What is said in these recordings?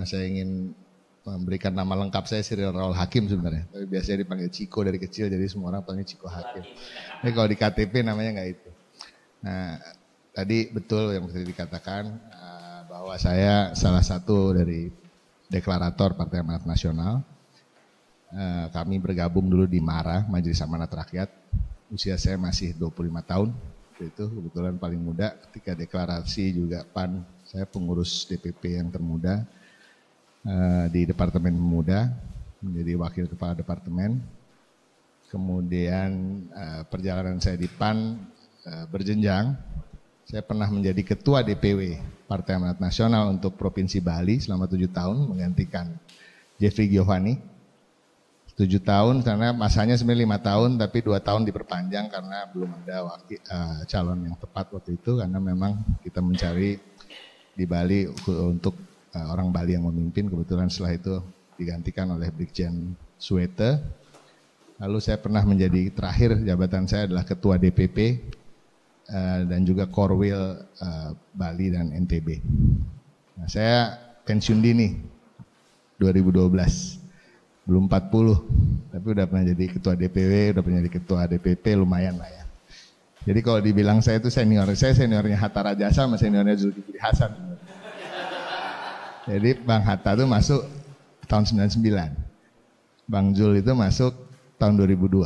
saya ingin memberikan nama lengkap saya Cyril Raul Hakim sebenarnya. Tapi biasanya dipanggil Ciko dari kecil, jadi semua orang panggil Ciko Hakim. Tapi kalau di KTP namanya nggak itu. Nah, tadi betul yang tadi dikatakan bahwa saya salah satu dari deklarator Partai Amanat Nasional. Kami bergabung dulu di MARA, Majelis Amanat Rakyat. Usia saya masih 25 tahun. Itu kebetulan paling muda. Ketika deklarasi juga PAN, saya pengurus DPP yang termuda di Departemen Pemuda, menjadi wakil kepala departemen. Kemudian perjalanan saya di PAN berjenjang. Saya pernah menjadi ketua DPW Partai Amanat Nasional untuk Provinsi Bali selama 7 tahun, menggantikan Jeffrey Giovanni. 7 tahun karena masanya sebenarnya 5 tahun, tapi 2 tahun diperpanjang karena belum ada calon yang tepat waktu itu, karena memang kita mencari di Bali untuk orang Bali yang memimpin. Kebetulan setelah itu digantikan oleh Brigjen Suete. Lalu saya pernah menjadi, terakhir jabatan saya adalah ketua DPP dan juga Korwil Bali dan NTB. Nah, saya pensiun dini 2012. Belum 40, tapi udah pernah jadi ketua DPW, udah pernah jadi ketua DPP, lumayan lah ya. Jadi kalau dibilang saya itu senior, saya seniornya Hatta Rajasa sama seniornya Zulkifli Hasan. Jadi Bang Hatta itu masuk tahun 99, Bang Zul itu masuk tahun 2002.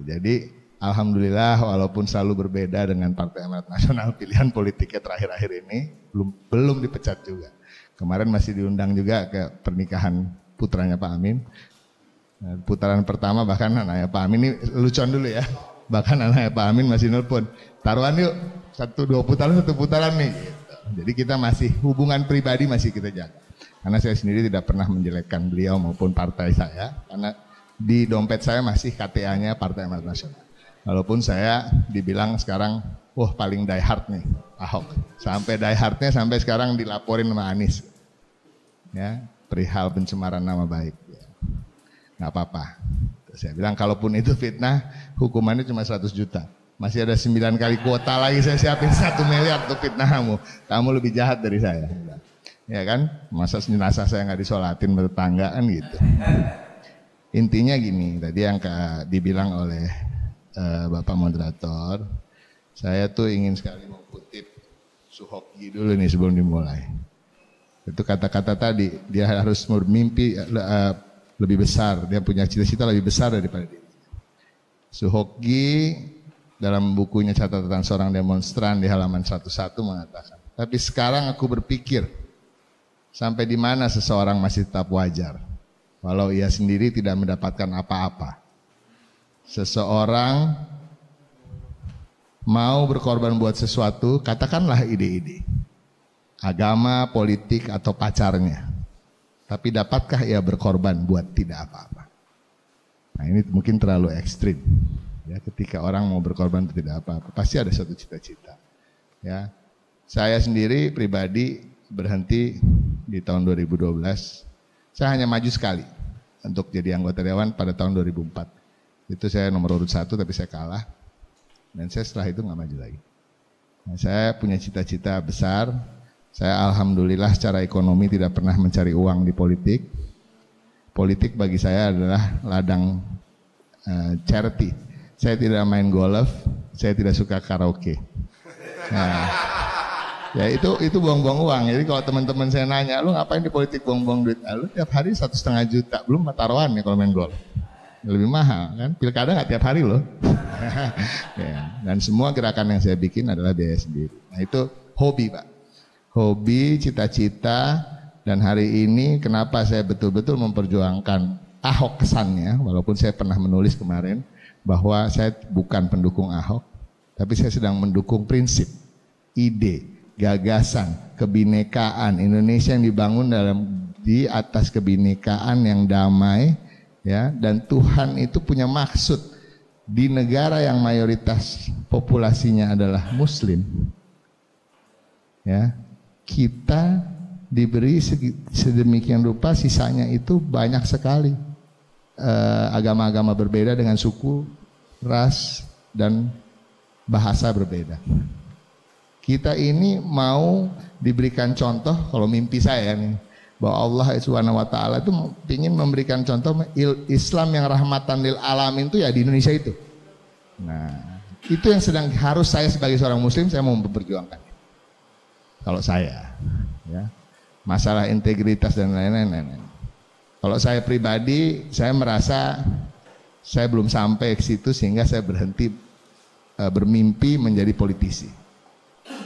Jadi alhamdulillah walaupun selalu berbeda dengan Partai Amanat Nasional, pilihan politiknya terakhir-akhir ini belum dipecat juga. Kemarin masih diundang juga ke pernikahan putranya Pak Amin. Putaran pertama bahkan anaknya Pak Amin, ini lucuan dulu ya. Bahkan anaknya Pak Amin masih nelpon, taruhan yuk 1-2 putaran, 1 putaran nih. Gitu. Jadi kita masih, hubungan pribadi masih kita jaga. Karena saya sendiri tidak pernah menjelekkan beliau maupun partai saya. Karena di dompet saya masih KTA-nya Partai Amanat Nasional. Walaupun saya dibilang sekarang, wah paling die hard nih Ahok. Sampai die hardnya sampai sekarang dilaporin sama Anies. Ya. Perihal pencemaran nama baik, ya. Nggak apa-apa. Saya bilang kalaupun itu fitnah, hukumannya cuma 100 juta. Masih ada 9 kali kuota lagi, saya siapin 1 miliar untuk fitnah kamu. Kamu lebih jahat dari saya. Ya kan? Masa jenazah saya nggak disolatin bertetangga kan gitu. Intinya gini, tadi yang dibilang oleh Bapak Moderator, saya tuh ingin sekali mengutip Suhoki dulu nih sebelum dimulai. Itu kata-kata tadi, dia harus bermimpi lebih besar, dia punya cita-cita lebih besar daripada diri. Suhoki dalam bukunya Catatan Seorang Demonstran di halaman 101 mengatakan, tapi sekarang aku berpikir sampai di mana seseorang masih tetap wajar, walau ia sendiri tidak mendapatkan apa-apa. Seseorang mau berkorban buat sesuatu, katakanlah ide-ide. Agama, politik, atau pacarnya. Tapi dapatkah ia berkorban buat tidak apa-apa? Nah ini mungkin terlalu ekstrim. Ya, ketika orang mau berkorban untuk tidak apa-apa, pasti ada suatu cita-cita. Ya, saya sendiri pribadi berhenti di tahun 2012. Saya hanya maju sekali untuk jadi anggota dewan pada tahun 2004. Itu saya nomor urut 1 tapi saya kalah. Dan saya setelah itu nggak maju lagi. Nah, saya punya cita-cita besar. Saya alhamdulillah secara ekonomi tidak pernah mencari uang di politik. Politik bagi saya adalah ladang charity. Saya tidak main golf, saya tidak suka karaoke. Nah, ya itu buang-buang uang. Jadi kalau teman-teman saya nanya, lu ngapain di politik buang-buang duit? Lu tiap hari 1,5 juta, belum taruhan ya kalau main golf. Lebih mahal kan? Pilkada nggak tiap hari loh. Ya, dan semua gerakan yang saya bikin adalah biaya sendiri. Nah itu hobi Pak. Hobi, cita-cita, dan hari ini kenapa saya betul-betul memperjuangkan Ahok kesannya, walaupun saya pernah menulis kemarin bahwa saya bukan pendukung Ahok, tapi saya sedang mendukung prinsip, ide, gagasan, kebinekaan Indonesia yang dibangun di atas kebinekaan yang damai, ya, dan Tuhan itu punya maksud di negara yang mayoritas populasinya adalah Muslim, ya. Kita diberi sedemikian rupa, sisanya itu banyak sekali agama-agama berbeda dengan suku, ras, dan bahasa berbeda. Kita ini mau diberikan contoh, kalau mimpi saya nih, bahwa Allah Subhanahu wa taala itu ingin memberikan contoh Islam yang rahmatan lil alamin itu ya di Indonesia itu. Nah, itu yang sedang harus saya sebagai seorang muslim saya mau memperjuangkan. Kalau saya ya, masalah integritas dan lain-lain. Kalau saya pribadi, saya merasa saya belum sampai ke situ sehingga saya berhenti bermimpi menjadi politisi.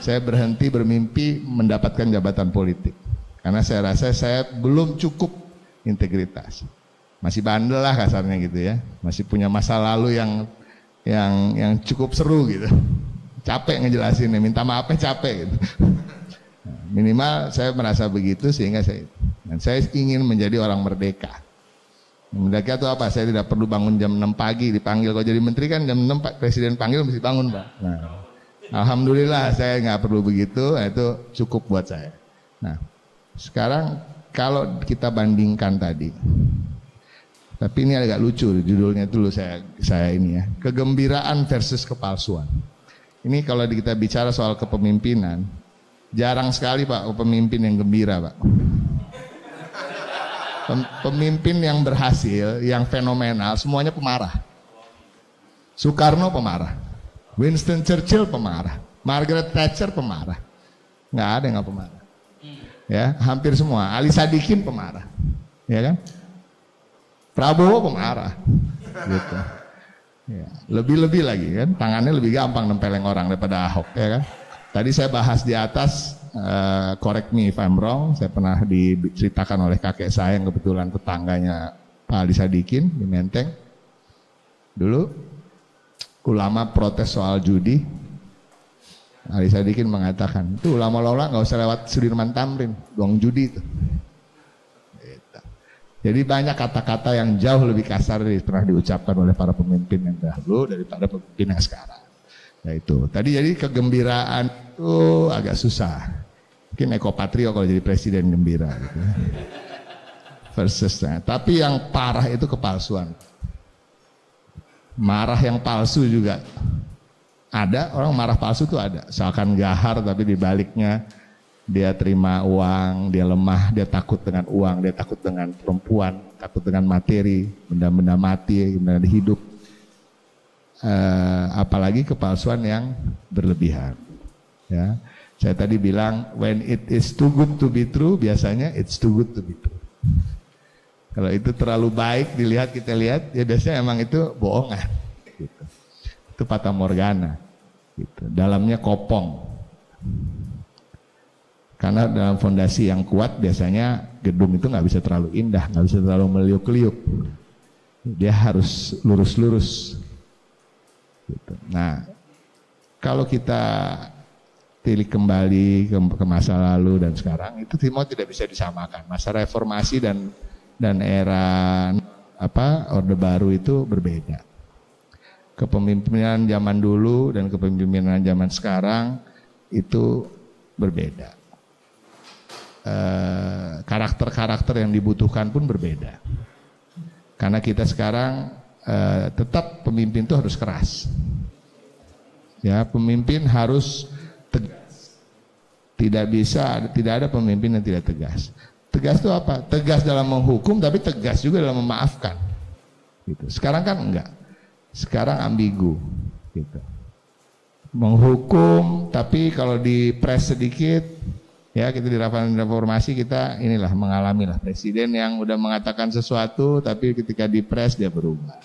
Saya berhenti bermimpi mendapatkan jabatan politik. Karena saya rasa saya belum cukup integritas. Masih bandel lah kasarnya gitu ya. Masih punya masa lalu yang cukup seru gitu. Capek ngejelasinnya, minta maafnya capek gitu. Minimal saya merasa begitu sehingga saya ingin menjadi orang merdeka. Merdeka itu apa? Saya tidak perlu bangun jam 6 pagi dipanggil. Kalau jadi menteri kan jam 6 presiden panggil mesti bangun, Pak. Nah, alhamdulillah saya nggak perlu begitu, itu cukup buat saya. Nah, sekarang kalau kita bandingkan tadi, tapi ini agak lucu judulnya dulu saya ini ya, kegembiraan versus kepalsuan. Ini kalau kita bicara soal kepemimpinan, jarang sekali Pak pemimpin yang gembira Pak. Pemimpin yang berhasil, yang fenomenal, semuanya pemarah. Soekarno pemarah, Winston Churchill pemarah, Margaret Thatcher pemarah, nggak ada yang nggak pemarah. Ya, hampir semua. Ali Sadikin pemarah, ya kan? Prabowo pemarah, gitu. Ya, lebih-lebih lagi kan, tangannya lebih gampang nempeleng orang daripada Ahok, ya kan? Tadi saya bahas di atas. Correct me if I'm wrong, saya pernah diceritakan oleh kakek saya yang kebetulan tetangganya Pak Ali Sadikin di Menteng. Dulu ulama protes soal judi, Ali Sadikin mengatakan itu ulama-ulama nggak usah lewat Sudirman Tamrin, doang judi itu. Jadi banyak kata-kata yang jauh lebih kasar pernah diucapkan oleh para pemimpin yang dahulu daripada pemimpin yang sekarang. Nah itu tadi, jadi kegembiraan itu agak susah. Mungkin Eko Patrio kalau jadi presiden gembira gitu. Versusnya. Tapi yang parah itu kepalsuan. Marah yang palsu juga ada, orang marah palsu itu ada. Seakan gahar tapi dibaliknya dia terima uang, dia lemah, dia takut dengan uang, dia takut dengan perempuan, takut dengan materi, benda-benda mati, benda hidup. Apalagi kepalsuan yang berlebihan. Ya. Saya tadi bilang, when it is too good to be true, biasanya it's too good to be true. Kalau itu terlalu baik dilihat, kita lihat, ya biasanya emang itu bohongan. Gitu. Itu fata morgana. Gitu. Dalamnya kopong. Karena dalam fondasi yang kuat, biasanya gedung itu nggak bisa terlalu indah, nggak bisa terlalu meliuk-liuk. Dia harus lurus-lurus. Gitu. Nah, kalau kita tilik kembali ke masa lalu dan sekarang, itu semua tidak bisa disamakan. Masa reformasi dan era Orde Baru itu berbeda. Kepemimpinan zaman dulu dan kepemimpinan zaman sekarang itu berbeda. Karakter-karakter yang dibutuhkan pun berbeda. Karena kita sekarang tetap pemimpin itu harus keras. Ya, pemimpin harus tegas. Tidak ada pemimpin yang tidak tegas. Tegas itu apa? Tegas dalam menghukum, tapi tegas juga dalam memaafkan. Gitu. Sekarang kan enggak. Sekarang ambigu. Gitu. Menghukum, tapi kalau dipres sedikit, ya kita di reformasi kita inilah mengalami lah presiden yang udah mengatakan sesuatu, tapi ketika dipres dia berubah.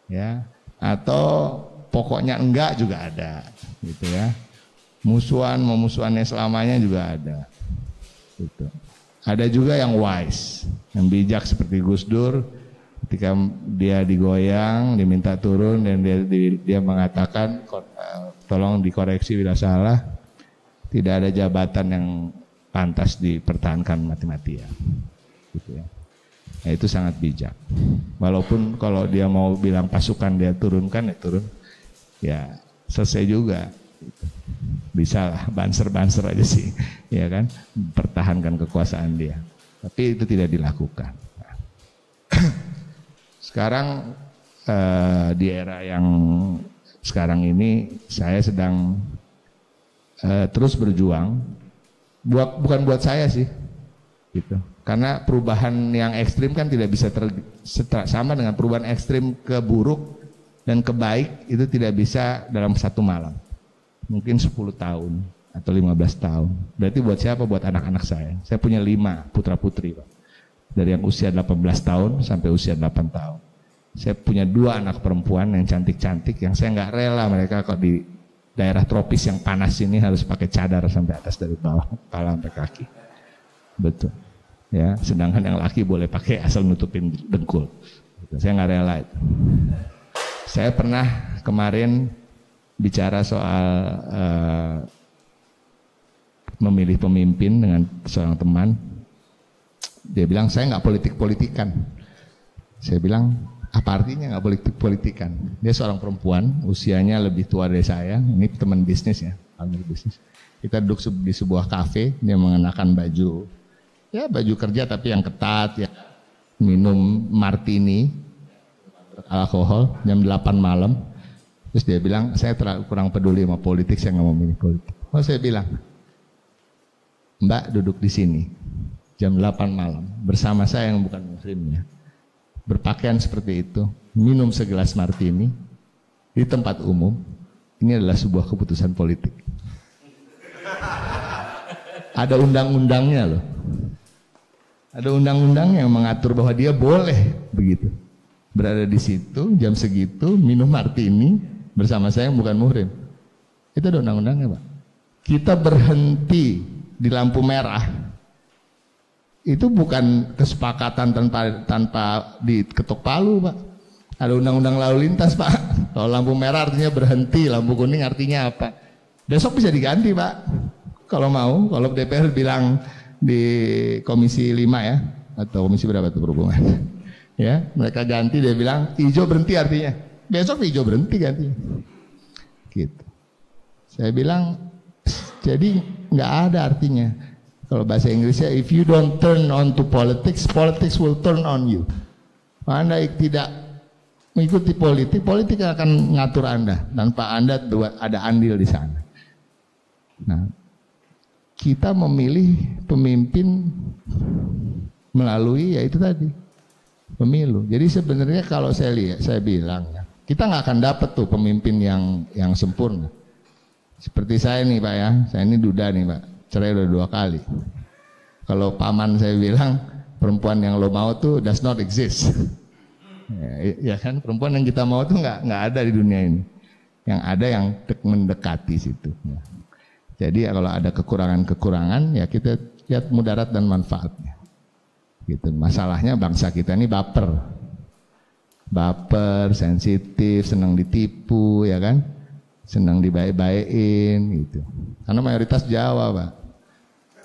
Ya, atau pokoknya enggak juga ada, gitu ya. Memusuhannya selamanya juga ada. Gitu. Ada juga yang wise, yang bijak seperti Gus Dur, ketika dia digoyang, diminta turun dan dia mengatakan tolong dikoreksi bila salah, tidak ada jabatan yang pantas dipertahankan mati-matian. Gitu ya. Nah, itu sangat bijak. Walaupun kalau dia mau bilang pasukan dia turunkan, ya turun. Ya selesai juga. Gitu. Bisa lah, banser-banser aja sih, ya kan, pertahankan kekuasaan dia. Tapi itu tidak dilakukan. Nah. Sekarang di era yang sekarang ini saya sedang terus berjuang, bukan buat saya sih, gitu. Karena perubahan yang ekstrim kan tidak bisa sama dengan perubahan ekstrim ke buruk dan ke baik, itu tidak bisa dalam satu malam. Mungkin 10 tahun atau 15 tahun. Berarti buat siapa? Buat anak-anak saya. Saya punya 5 putra-putri, Pak. Dari yang usia 18 tahun sampai usia 8 tahun. Saya punya 2 anak perempuan yang cantik-cantik, yang saya nggak rela mereka kalau di daerah tropis yang panas ini harus pakai cadar sampai atas dari bawah, kepala sampai kaki. Betul. Ya, sedangkan yang laki boleh pakai asal nutupin dengkul. Saya nggak rela itu. Saya pernah kemarin bicara soal memilih pemimpin dengan seorang teman. Dia bilang saya nggak politik-politikan. Saya bilang apa artinya nggak politik-politikan? Dia seorang perempuan, usianya lebih tua dari saya. Ini teman bisnis ya, partner bisnis. Kita duduk di sebuah kafe, dia mengenakan baju, ya baju kerja tapi yang ketat ya. Minum martini, alkohol, jam 8 malam. Terus dia bilang, saya kurang peduli sama politik, saya nggak mau milih politik. Oh, saya bilang, Mbak duduk di sini, jam 8 malam, bersama saya yang bukan muslimnya. Berpakaian seperti itu, minum segelas martini, di tempat umum, ini adalah sebuah keputusan politik. Ada undang-undangnya loh. Ada undang-undang yang mengatur bahwa dia boleh begitu. Berada di situ, jam segitu, minum martini, bersama saya yang bukan muhrim. Itu ada undang-undangnya, Pak. Kita berhenti di lampu merah. Itu bukan kesepakatan tanpa diketok palu, Pak. Ada undang-undang lalu lintas, Pak. Kalau lampu merah artinya berhenti, lampu kuning artinya apa? Besok bisa diganti, Pak. Kalau mau, kalau DPR bilang di komisi 5 ya, atau komisi berapa itu perhubungan. Ya, mereka ganti, dia bilang hijau berhenti artinya. Besok hijau berhenti ganti. Gitu. Saya bilang jadi nggak ada artinya. Kalau bahasa Inggrisnya, if you don't turn on to politics, politics will turn on you. Anda tidak mengikuti politik, politik akan ngatur Anda tanpa Anda ada andil di sana. Nah, kita memilih pemimpin melalui yaitu tadi pemilu. Jadi sebenarnya kalau saya lihat, saya bilang ya, kita nggak akan dapat tuh pemimpin yang sempurna. Seperti saya nih, Pak ya, saya ini duda nih, Pak. Cerai udah 2 kali. Kalau paman saya bilang perempuan yang lo mau tuh does not exist. Ya kan, perempuan yang kita mau tuh nggak ada di dunia ini. Yang ada yang mendekati situ. Ya. Jadi kalau ada kekurangan-kekurangan ya kita lihat mudarat dan manfaatnya. Gitu. Masalahnya bangsa kita ini baper, sensitif, senang ditipu, ya kan? Senang dibaik-baikin gitu. Karena mayoritas Jawa, Pak.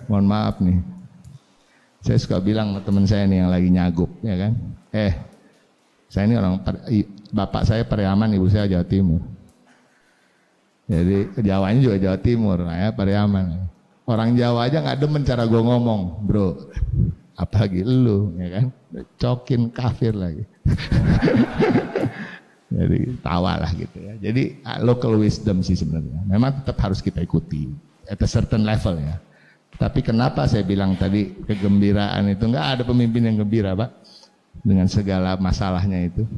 Mohon maaf nih. Saya suka bilang sama teman saya nih yang lagi nyagup, ya kan? Saya ini bapak saya Pariaman, ibu saya Jawa Timur. Jadi Jawanya juga Jawa Timur, ya Pariaman. Orang Jawa aja nggak demen cara gue ngomong, bro. Apalagi lu, ya kan? Cokin kafir lagi. Jadi tawa lah gitu ya. Jadi local wisdom sih sebenarnya. Memang tetap harus kita ikuti at a certain level ya. Tapi kenapa saya bilang tadi kegembiraan itu nggak ada pemimpin yang gembira, Pak, dengan segala masalahnya itu.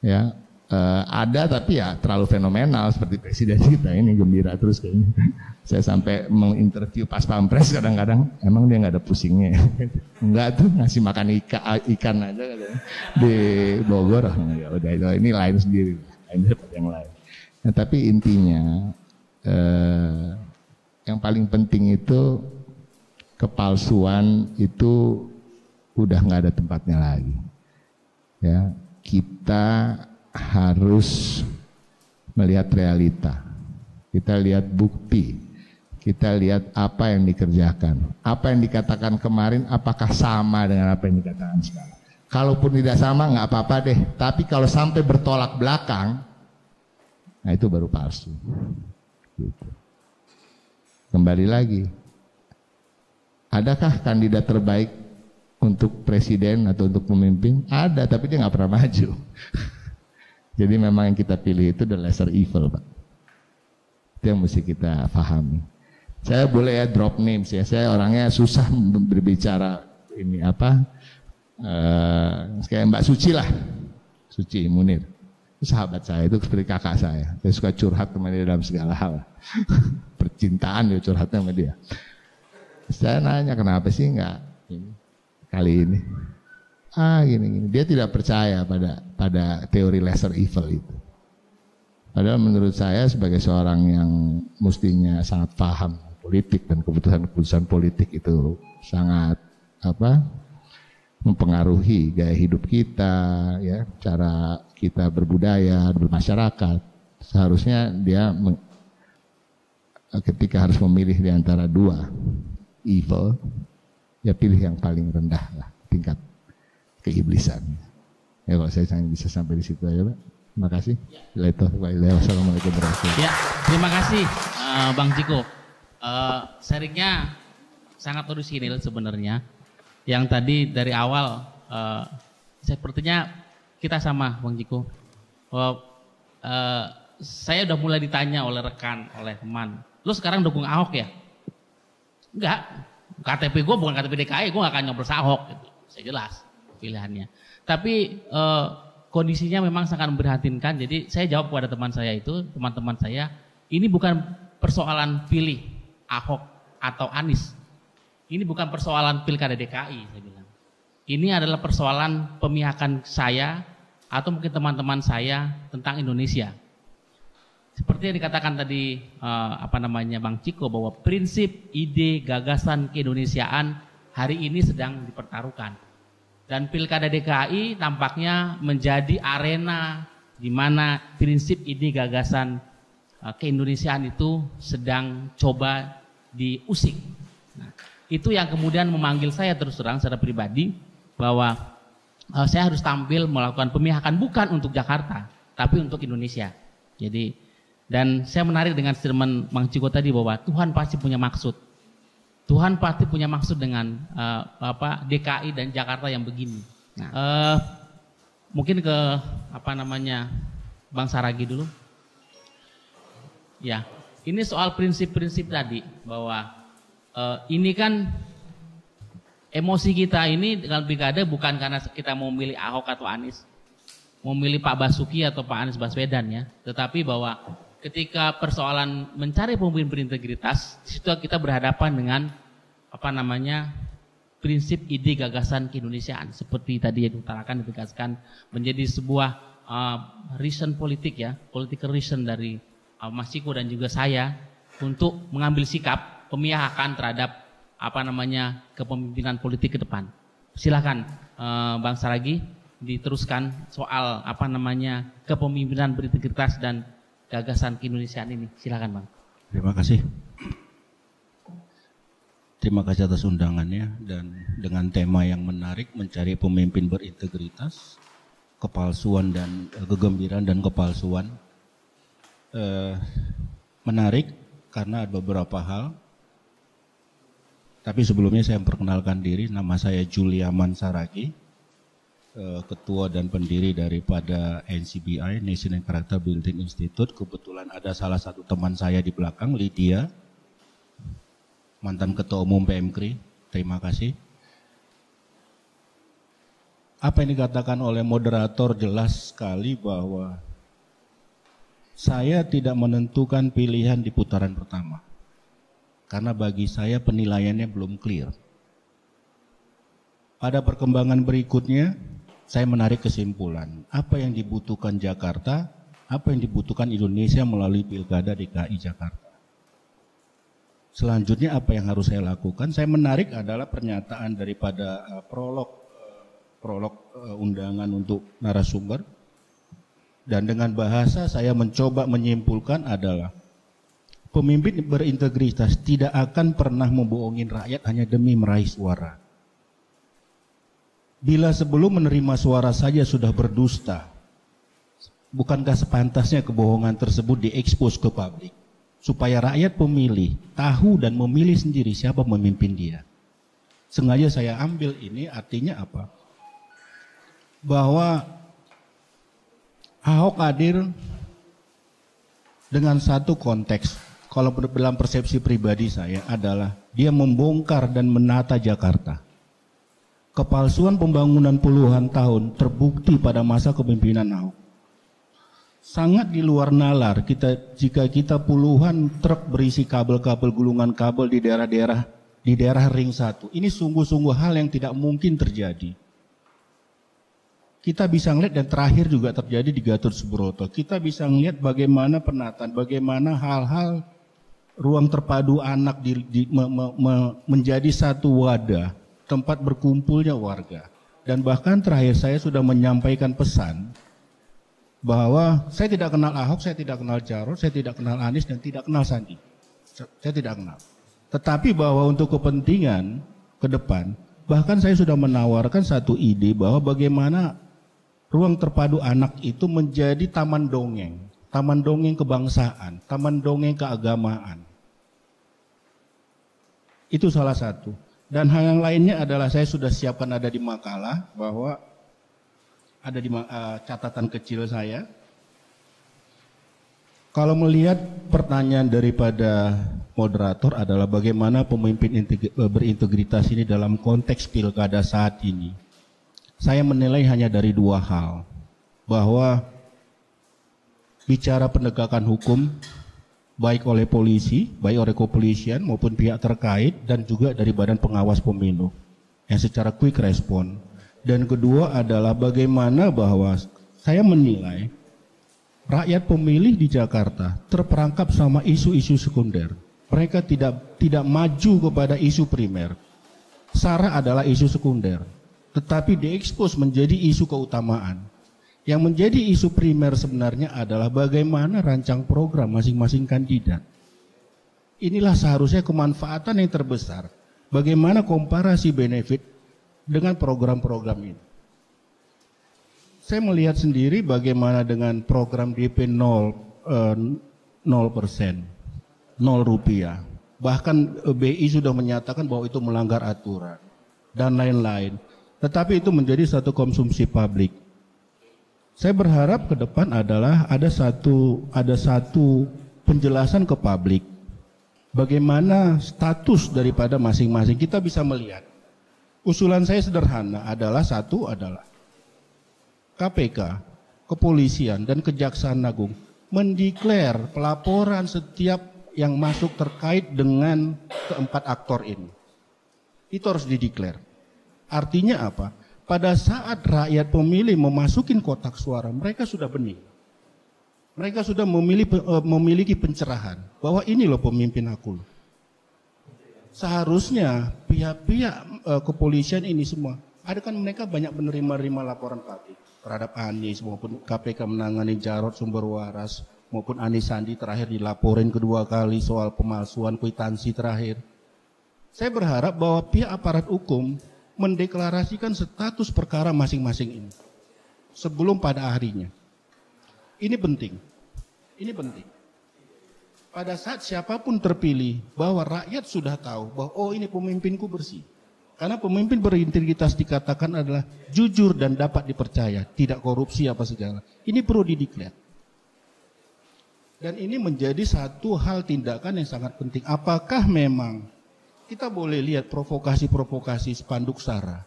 Ya ada tapi ya terlalu fenomenal seperti presiden kita ini gembira terus kayaknya. Saya sampai menginterview pas pampres kadang-kadang emang dia nggak ada pusingnya. Enggak tuh ngasih makan ikan aja katanya di Bogor. Ya udah itu ini lain sendiri, lain daripada yang lain. Nah, tapi intinya yang paling penting itu kepalsuan itu udah nggak ada tempatnya lagi. Ya, kita harus melihat realita. Kita lihat bukti. Kita lihat apa yang dikerjakan. Apa yang dikatakan kemarin apakah sama dengan apa yang dikatakan sekarang. Kalaupun tidak sama nggak apa-apa deh. Tapi kalau sampai bertolak belakang, nah itu baru palsu. Gitu. Kembali lagi. Adakah kandidat terbaik untuk presiden atau untuk pemimpin? Ada, tapi dia nggak pernah maju. Jadi memang yang kita pilih itu the lesser evil, Pak. Itu yang mesti kita pahami. Saya boleh ya drop names ya. Saya orangnya susah berbicara ini apa. Kayak Mbak Suci lah. Suci Munir. Itu sahabat saya, itu seperti kakak saya. Saya suka curhat sama dia dalam segala hal. Percintaan ya curhatnya sama dia. Saya nanya kenapa sih enggak ini, kali ini. Gini. Dia tidak percaya pada teori lesser evil itu. Padahal menurut saya sebagai seorang yang mestinya sangat paham politik dan keputusan-keputusan politik itu sangat mempengaruhi gaya hidup kita, ya, cara kita berbudaya, bermasyarakat. Seharusnya dia ketika harus memilih di antara dua evil, ya pilih yang paling rendah lah tingkat keiblisan. Ya kalau saya bisa sampai di situ aja, Pak. Terima kasih. Wassalamualaikum warahmatullahi wabarakatuh. Ya, terima kasih Bang Ciko. Sharingnya sangat orisinil sebenarnya. Yang tadi dari awal sepertinya kita sama Bang Ciko. Saya udah mulai ditanya oleh rekan, oleh teman. Lu sekarang dukung Ahok ya? Enggak. KTP gue bukan KTP DKI, gue gak akan nyoblos Ahok. Gitu. Saya jelas pilihannya. Tapi kondisinya memang sangat memprihatinkan. Jadi saya jawab kepada teman saya itu, teman-teman saya, ini bukan persoalan pilih Ahok atau Anies. Ini bukan persoalan pilkada DKI, saya bilang. Ini adalah persoalan pemihakan saya atau mungkin teman-teman saya tentang Indonesia. Seperti yang dikatakan tadi Bang Ciko, bahwa prinsip, ide, gagasan keindonesiaan hari ini sedang dipertaruhkan. Dan pilkada DKI tampaknya menjadi arena di mana prinsip, ide, gagasan keindonesiaan itu sedang coba diusik. Nah, itu yang kemudian memanggil saya terus terang secara pribadi bahwa saya harus tampil melakukan pemihakan bukan untuk Jakarta, tapi untuk Indonesia. Jadi, dan saya menarik dengan statement Bang Ciko tadi bahwa Tuhan pasti punya maksud. Tuhan pasti punya maksud dengan DKI dan Jakarta yang begini. Nah, mungkin ke Bang Saragi dulu. Ya, ini soal prinsip-prinsip tadi bahwa ini kan emosi kita ini dengan pilkada bukan karena kita mau milih Ahok atau Anies, mau milih Pak Basuki atau Pak Anies Baswedan ya, tetapi bahwa ketika persoalan mencari pemimpin berintegritas, di situ kita berhadapan dengan prinsip, ide, gagasan keindonesiaan seperti tadi yang diutarakan, ditegaskan menjadi sebuah reason politik ya, political reason dari Mas Ciko dan juga saya untuk mengambil sikap pemihakan terhadap kepemimpinan politik ke depan. Silakan Bang Saragi diteruskan soal kepemimpinan berintegritas dan gagasan keindonesiaan ini. Silakan Bang. Terima kasih. Terima kasih atas undangannya dan dengan tema yang menarik mencari pemimpin berintegritas, kepalsuan dan kegembiraan dan kepalsuan. Menarik karena ada beberapa hal. Tapi sebelumnya saya memperkenalkan diri, nama saya Juliaman Saragi, ketua dan pendiri daripada NCBI, National Character Building Institute. Kebetulan ada salah satu teman saya di belakang, Lydia, mantan ketua umum PMKRI. Terima kasih. Apa yang dikatakan oleh moderator jelas sekali bahwa saya tidak menentukan pilihan di putaran pertama. Karena bagi saya penilaiannya belum clear. Pada perkembangan berikutnya, saya menarik kesimpulan. Apa yang dibutuhkan Jakarta, apa yang dibutuhkan Indonesia melalui Pilkada DKI Jakarta. Selanjutnya apa yang harus saya lakukan? Saya menarik adalah pernyataan daripada prolog undangan untuk narasumber. Dan dengan bahasa saya mencoba menyimpulkan adalah pemimpin berintegritas tidak akan pernah membohongin rakyat hanya demi meraih suara. Bila sebelum menerima suara saja sudah berdusta, bukankah sepantasnya kebohongan tersebut diekspos ke publik? Supaya rakyat pemilih tahu dan memilih sendiri siapa memimpin dia. Sengaja saya ambil ini artinya apa? Bahwa Ahok hadir dengan satu konteks kalau dalam persepsi pribadi saya adalah dia membongkar dan menata Jakarta. Kepalsuan pembangunan puluhan tahun terbukti pada masa kepemimpinan Ahok. Sangat di luar nalar jika kita puluhan truk berisi kabel-kabel gulungan kabel di daerah ring 1. Ini sungguh-sungguh hal yang tidak mungkin terjadi. Kita bisa melihat dan terakhir juga terjadi di Gatot Subroto. Kita bisa melihat bagaimana penataan, bagaimana hal-hal ruang terpadu anak menjadi satu wadah tempat berkumpulnya warga. Dan bahkan terakhir saya sudah menyampaikan pesan bahwa saya tidak kenal Ahok, saya tidak kenal Jarot, saya tidak kenal Anies, dan tidak kenal Sandi. Saya tidak kenal. Tetapi bahwa untuk kepentingan ke depan, bahkan saya sudah menawarkan satu ide bahwa bagaimana ruang terpadu anak itu menjadi taman dongeng kebangsaan, taman dongeng keagamaan. Itu salah satu. Dan hal yang lainnya adalah saya sudah siapkan ada di makalah bahwa ada di catatan kecil saya. Kalau melihat pertanyaan daripada moderator adalah bagaimana pemimpin berintegritas ini dalam konteks pilkada saat ini. Saya menilai hanya dari dua hal. Bahwa bicara penegakan hukum baik oleh polisi, baik oleh kepolisian maupun pihak terkait dan juga dari Badan Pengawas Pemilu yang secara quick respon. Dan kedua adalah bagaimana bahwa saya menilai rakyat pemilih di Jakarta terperangkap sama isu-isu sekunder. Mereka tidak maju kepada isu primer. SARA adalah isu sekunder, tetapi diekspos menjadi isu keutamaan. Yang menjadi isu primer sebenarnya adalah bagaimana rancang program masing-masing kandidat. Inilah seharusnya kemanfaatan yang terbesar. Bagaimana komparasi benefit dengan program-program ini. Saya melihat sendiri bagaimana dengan program DP 0%, 0 rupiah. Bahkan BI sudah menyatakan bahwa itu melanggar aturan dan lain-lain. Tetapi itu menjadi satu konsumsi publik. Saya berharap ke depan adalah ada satu penjelasan ke publik. Bagaimana status daripada masing-masing kita bisa melihat. Usulan saya sederhana adalah KPK, Kepolisian dan Kejaksaan Agung mendeklar pelaporan setiap yang masuk terkait dengan keempat aktor ini. Itu harus dideklar. Artinya apa? Pada saat rakyat pemilih memasukin kotak suara, mereka sudah bening. Mereka sudah memiliki pencerahan bahwa ini loh pemimpin aku. Seharusnya pihak-pihak kepolisian ini semua, ada kan mereka banyak menerima laporan publik terhadap Anies maupun KPK menangani Jarot sumber waras maupun Anies Sandi terakhir dilaporin kedua kali soal pemalsuan kwitansi terakhir. Saya berharap bahwa pihak aparat hukum mendeklarasikan status perkara masing-masing ini sebelum pada harinya. Ini penting. Pada saat siapapun terpilih, bahwa rakyat sudah tahu bahwa oh ini pemimpinku bersih. Karena pemimpin berintegritas dikatakan adalah jujur dan dapat dipercaya, tidak korupsi apa segala. Ini perlu dideklar. Dan ini menjadi satu hal tindakan yang sangat penting. Apakah memang kita boleh lihat provokasi-provokasi spanduk SARA?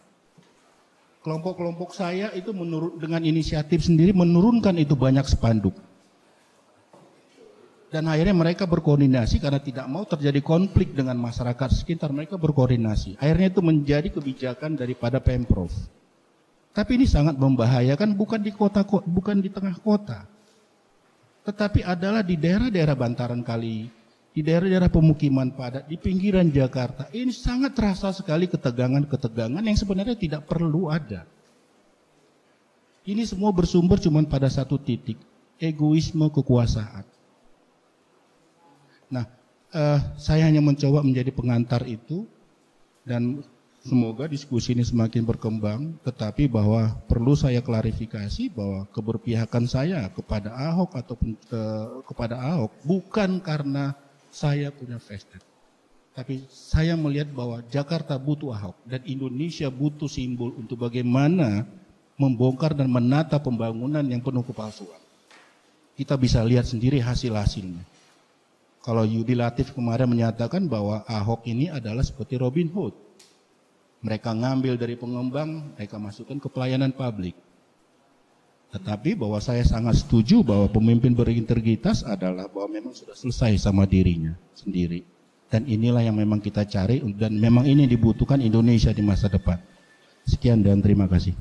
Kelompok-kelompok saya itu dengan inisiatif sendiri menurunkan itu banyak spanduk. Dan akhirnya mereka berkoordinasi karena tidak mau terjadi konflik dengan masyarakat sekitar, mereka berkoordinasi. Akhirnya itu menjadi kebijakan daripada Pemprov. Tapi ini sangat membahayakan bukan di tengah kota. Tetapi adalah di daerah-daerah bantaran kali, di daerah-daerah pemukiman padat, di pinggiran Jakarta. Ini sangat terasa sekali ketegangan-ketegangan yang sebenarnya tidak perlu ada. Ini semua bersumber cuma pada satu titik, egoisme kekuasaan. Nah, saya hanya mencoba menjadi pengantar itu dan semoga diskusi ini semakin berkembang, tetapi bahwa perlu saya klarifikasi bahwa keberpihakan saya kepada Ahok ataupun kepada Ahok bukan karena saya punya vested. Tapi saya melihat bahwa Jakarta butuh Ahok dan Indonesia butuh simbol untuk bagaimana membongkar dan menata pembangunan yang penuh kepalsuan. Kita bisa lihat sendiri hasil-hasilnya. kalau Yudi Latif kemarin menyatakan bahwa Ahok ini adalah seperti Robin Hood. Mereka ngambil dari pengembang, mereka masukkan ke pelayanan publik. Tetapi bahwa saya sangat setuju bahwa pemimpin berintegritas adalah bahwa memang sudah selesai sama dirinya sendiri. Dan inilah yang memang kita cari dan memang ini dibutuhkan Indonesia di masa depan. Sekian dan terima kasih.